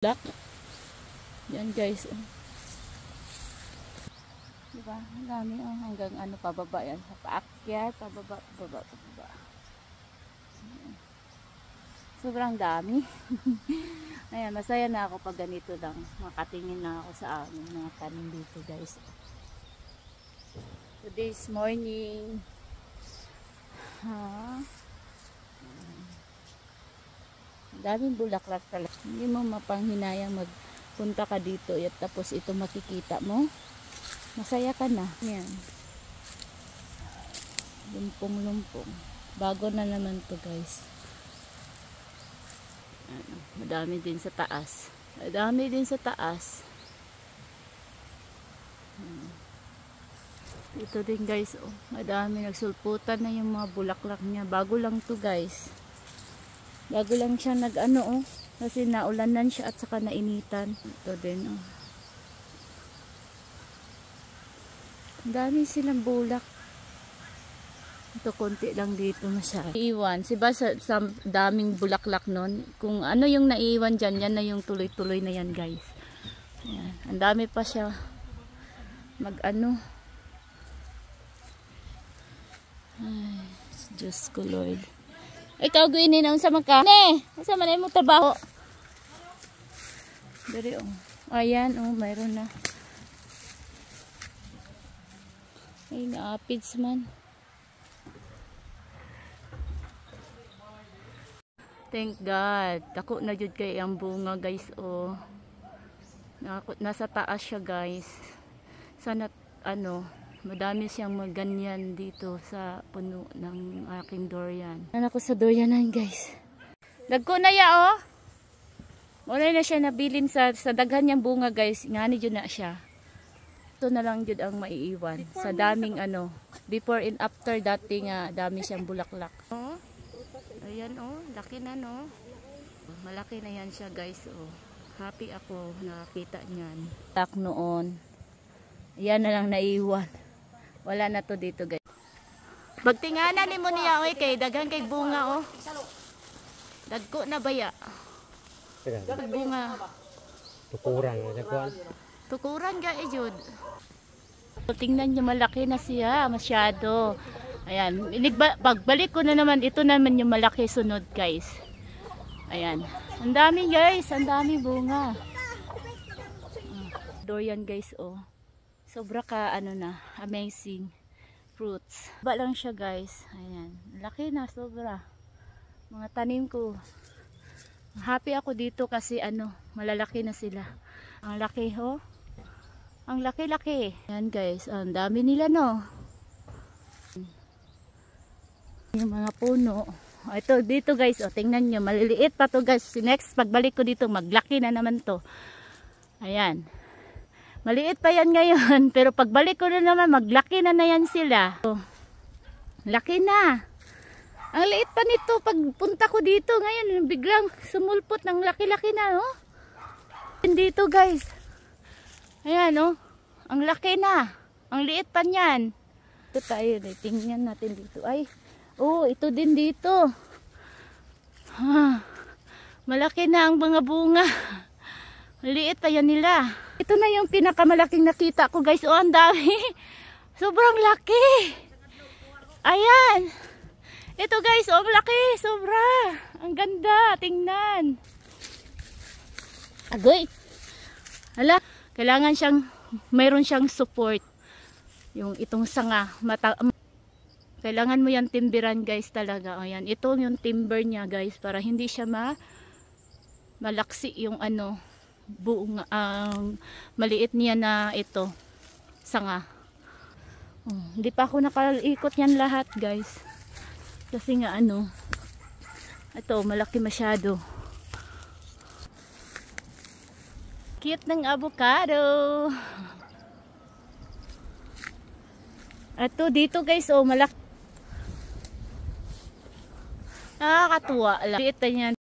Black. Yan guys. Diba? Ang dami hanggang ano pababa yan. Paakyat, pababa, pababa, pababa. Sobrang dami. Ayan, masaya na ako pag ganito lang. Makatingin na ako sa aming mga tanim dito guys. Today's morning. Daming bulaklak talaga. Hindi mo mapanghinayang magpunta ka dito at tapos ito makikita mo. Masaya ka na. Yan. Lumpong-lumpong. Bago na naman to guys. Ano, madami din sa taas. Madami din sa taas. Ito din guys. Oh, madami. Nagsulputan na yung mga bulaklak niya. Bago lang to guys. Bago lang siya nag-ano oh. Kasi naulanan siya at saka nainitan. Ito din oh. Ang dami silang bulak. Ito konti lang dito masyado. Iiwan. Siba sa daming bulaklak nun. Kung ano yung naiiwan dyan, yan na yung tuloy-tuloy na yan guys. Ayan. Ang dami pa siya mag-ano. Ay, Diyos ko Lord. Ikaw guinin na sa maka. Ne, sa manay mo trabaho. Dari oh. Ayan oh, mayroon na. Ay, naapids man. Thank God. Dako na jud kay ang bunga guys oh. Nasa taas siya guys. Sana ano, madami siyang maganyan dito sa puno ng aking durian. Ano ko sa durianan guys. Dagko na ya oh. Wala na siya nabilin sa daghan niyang bunga guys. Ngani jud na siya. Ito na lang jud ang maiiwan sa daming ano. Before and after dati nga dami siyang bulaklak. Oh. Ayan oh, laki na no. Malaki na yan siya guys oh. Happy ako nakakita niyan. Tak noon. Yan na lang naiiwan. Wala na to dito guys. Bagtinganan ni mo niya oy kay daghan kay bunga oh. Dagko na baya. Bunga. Tukuran dagkuan. Tukuran ga jud. Tingnan niyo malaki na siya masyado. Ayan, pagbalik ko na naman ito naman yung malaki sunod guys. Ayan. Ang dami guys, ang dami bunga. Durian guys oh. Sobra ka ano na, amazing fruits. Ba lang siya guys. Ayan, laki na sobra. Mga tanim ko. Happy ako dito kasi ano, malalaki na sila. Ang laki ho. Ang laki-laki. Ayan guys, ang dami nila no. Yung mga puno. Ito dito guys, oh, tingnan nyo, maliliit pa to guys. Next pagbalik ko dito, maglaki na naman to. Ayan. Maliit pa yan ngayon, pero pagbalik ko na naman, maglaki na yan sila. Oh, laki na. Ang liit pa nito pagpunta ko dito ngayon, biglang sumulpot ng laki-laki na, oh. Dito guys. Ayan, oh. Ang laki na. Ang liit pa niyan. Ito tayo, tingnan natin dito. Ay, oh, ito din dito. Malaki na ang mga bunga. Maliit pa yan nila. Ito na yung pinakamalaking nakita ko guys. Oh, ang dami. Sobrang laki. Ayan. Ito guys, oh, laki. Sobra. Ang ganda. Tingnan. Agoy. Hala. Kailangan siyang, mayroon siyang support. Yung itong sanga. Kailangan mo yan timberan guys talaga. Ayan. Ito yung timber niya guys. Para hindi siya malaksi yung ano. Buong maliit niya na ito. Sanga. Hindi pa ako nakaikot yan lahat guys. Kasi nga ano. Ito malaki masyado. Cute ng avocado. Ito dito guys, oh malaki. Nakakatuwa lang. Liit na yan.